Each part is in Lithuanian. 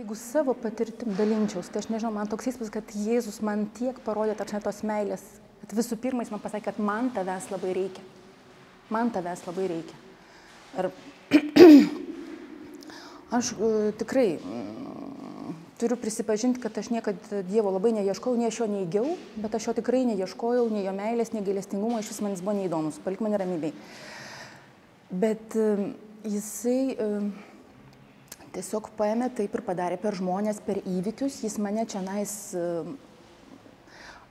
Jeigu savo patirtim dalinčiaus, tai aš nežinau, man toks įspūdis, kad Jėzus man tiek parodė tos meilės, kad visų pirma jis man pasakė, kad man tavęs labai reikia. Man tavęs labai reikia. Ir aš tikrai turiu prisipažinti, kad aš niekad Dievo labai neieškojau, nei aš jo neįgiau, bet aš jo tikrai neieškojau, nei jo meilės, nei gailestingumo, iš vis man jis buvo neįdomus, palik mane ramybėj. Bet jisai tiesiog paėmė taip ir padarė per žmonės, per įvykius, jis mane čianais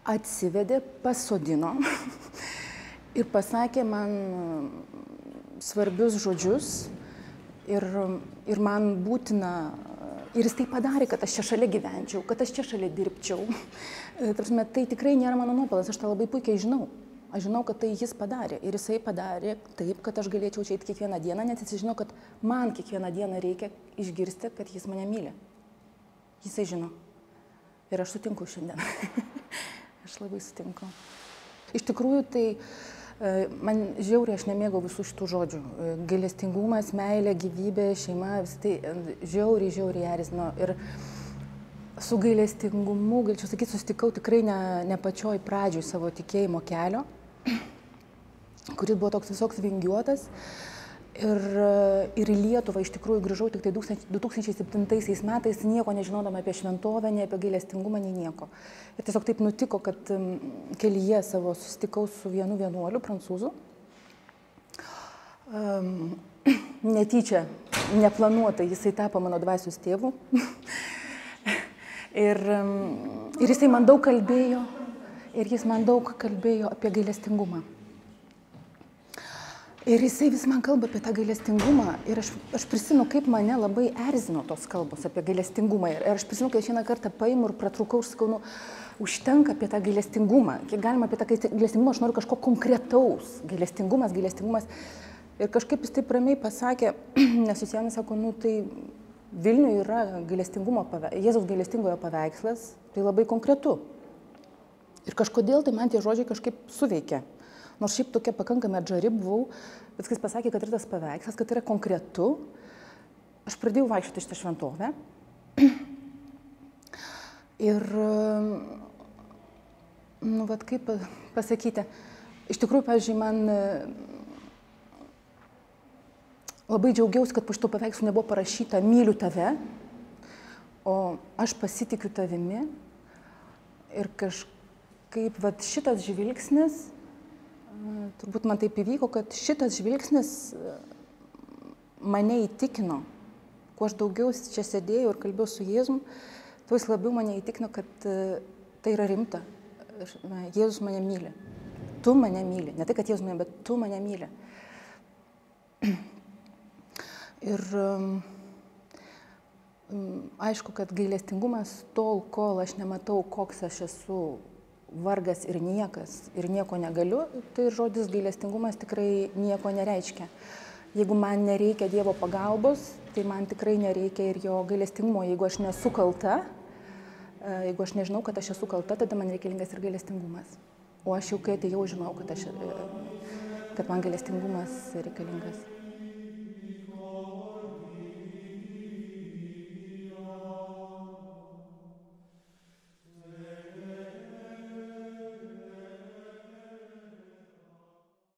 atsivedė, pasodino ir pasakė man svarbius žodžius ir man būtina, ir jis tai padarė, kad aš čia šalia gyvenčiau, kad aš čia šalia dirbčiau. Tai tikrai nėra mano nuopelnas, aš tą labai puikiai žinau. Aš žinau, kad tai jis padarė ir jisai padarė taip, kad aš galėčiau čia eiti kiekvieną dieną, nes jis žino, kad man kiekvieną dieną reikia išgirsti, kad jis mane myli. Jisai žino. Ir aš sutinku šiandien. Aš labai sutinku. Iš tikrųjų, tai man žiauriai, aš nemėgau visų šitų žodžių. Gailestingumas, meilė, gyvybė, šeima, vis tai žiauriai erzino. Ir su gailestingumu, galėčiau sakyti, susitikau tikrai ne pačioj pradžioj savo tikėjimo kelio, kuris buvo toks visoks vingiuotas. Ir į Lietuvą iš tikrųjų grįžau tik tai 2007 metais, nieko nežinodama apie šventovę, nei apie gailestingumą, nei nieko. Ir tiesiog taip nutiko, kad kelyje savo susitikau su vienu vienuoliu, prancūzu. Netyčia, neplanuotai, jisai tapo mano dvasios tėvu. Ir jisai man daug kalbėjo, apie gailestingumą. Ir jisai vis man kalba apie tą gailestingumą ir aš prisimenu, kaip mane labai erzino tos kalbos apie gailestingumą. Ir aš prisimenu, kad aš vieną kartą paimu ir pratrūkau ir sakau, užtenka apie tą gailestingumą. Kiek galima apie tą gailestingumą, aš noriu kažko konkretaus. Gailestingumas. Ir kažkaip jis taip ramiai pasakė, nesusijęs, sako, tai Vilniuje yra Jėzaus gailestingojo paveikslas, tai labai konkretu. Ir kažkodėl tai man tie žodžiai kažkaip suveikė. Nors šiaip tokia pakankamai atžari buvau, bet kai jis pasakė, kad yra tas paveikslas, kad yra konkretu, aš pradėjau vaikščioti šitą šventovę. Ir, kaip pasakyti, iš tikrųjų, pavyzdžiui, man labai džiaugiausi, kad po šito paveikslo nebuvo parašyta myliu tave, o aš pasitikiu tavimi. Ir kažkaip šitas žvilgsnis, turbūt man taip įvyko, kad šitas žvilgsnis mane įtikino. Kuo aš daugiau čia sėdėjau ir kalbėjau su Jėzum, tuo jis labiau mane įtikino, kad tai yra rimta. Jėzus mane myli. Tu mane myli. Ne tai, kad Jėzus mane, bet tu mane myli. Ir aišku, kad gailestingumas tol, kol aš nematau, koks aš esu vargas ir niekas ir nieko negaliu, tai žodis gailestingumas tikrai nieko nereiškia. Jeigu man nereikia Dievo pagalbos, tai man tikrai nereikia ir jo gailestingumo. Jeigu aš nesu kalta, jeigu aš nežinau, kad aš esu kalta, tada man reikalingas ir gailestingumas. O aš jau kai atėjau žinau, kad man gailestingumas reikalingas.